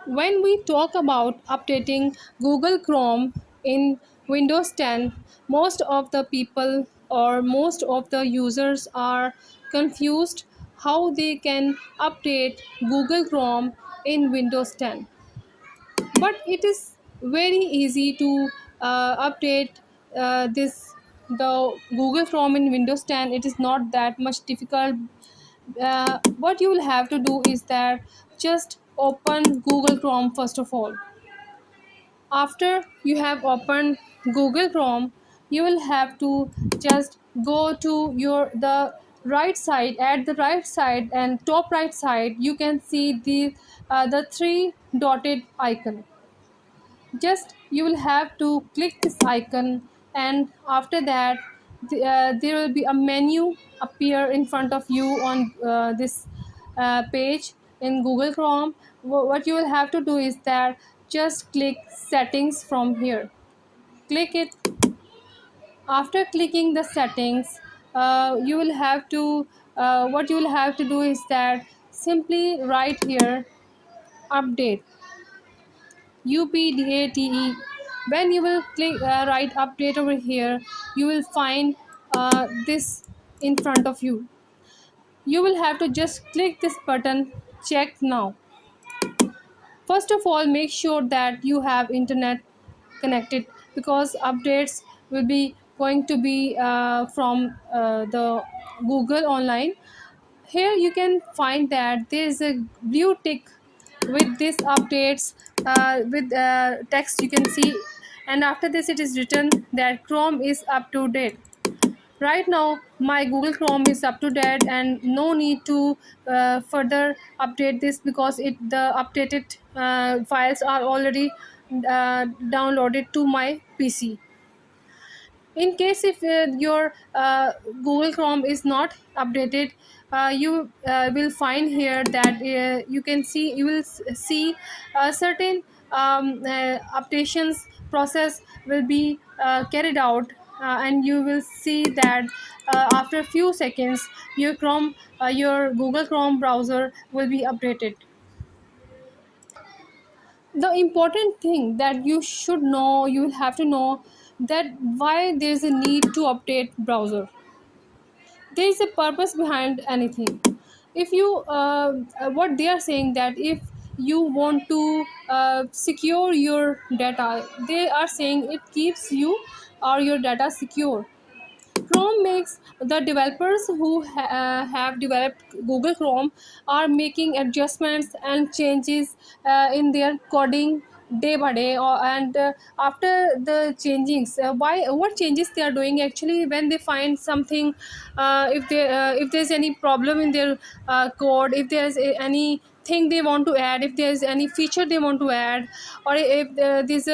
When we talk about updating Google Chrome in Windows 10, most of the people or most of the users are confused how they can update Google Chrome in Windows 10. But it is very easy to update this the Google Chrome in Windows 10. It is not that much difficult. What you will have to do is that just open Google Chrome first of all. After you have opened Google Chrome, you will have to just go to the right side. At the right side and top right side, you can see the three dotted icon. Just you will have to click this icon, and after that there will be a menu appear in front of you on this page in Google Chrome. What you will have to do is that just click settings from here. Click it. After clicking the settings, you will have to what you will have to do is that simply write here update, UPDATE. When you will click write update over here, you will find this in front of you. You will have to just click this button, check now. First of all, make sure that you have internet connected, because updates will be going to be from the Google online. Here you can find that there is a blue tick with this updates with text you can see, and after this it is written that Chrome is up to date. Right now my Google Chrome is up to date and no need to further update this, because the updated files are already downloaded to my PC. In case if your Google Chrome is not updated, you will find here that you will see a certain updations process will be carried out, and you will see that after a few seconds your Google Chrome browser will be updated. The important thing that you should know, you will have to know that why there is a need to update browser. There is a purpose behind anything. If you what they are saying that if you want to secure your data, they are saying it keeps you or your data secure. Chrome makes the developers who have developed Google Chrome are making adjustments and changes in their coding day by day, and after the changings, why what changes they are doing actually when they find something, if there's any problem in their code, if there's any thing they want to add, if there's any feature they want to add, or if there's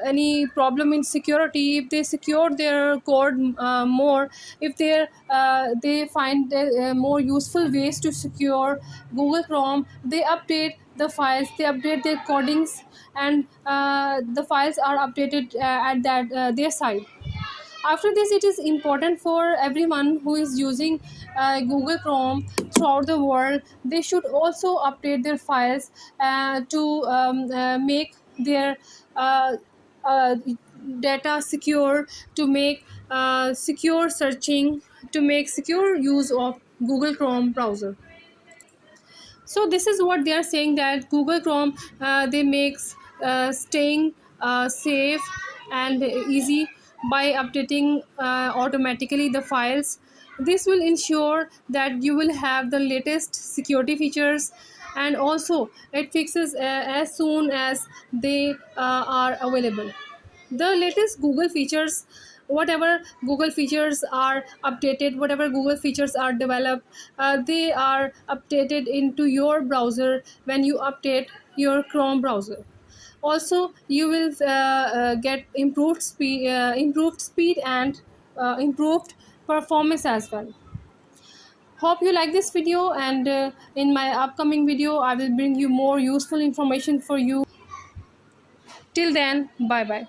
any problem in security, if they secure their code more, if they find more useful ways to secure Google Chrome, they update the files, they update their codings, and the files are updated at that their side. After this, it is important for everyone who is using Google Chrome throughout the world. They should also update their files to make their uh, uh, data secure, to make secure searching, to make secure use of Google Chrome browser. So this is what they are saying, that Google Chrome they makes staying safe and easy by updating automatically the files. This will ensure that you will have the latest security features, and also it fixes as soon as they are available. The latest Google features, whatever Google features are updated, whatever Google features are developed, they are updated into your browser when you update your Chrome browser. Also you will get improved speed and improved performance as well. Hope you like this video, and in my upcoming video I will bring you more useful information for you. Till then, bye bye.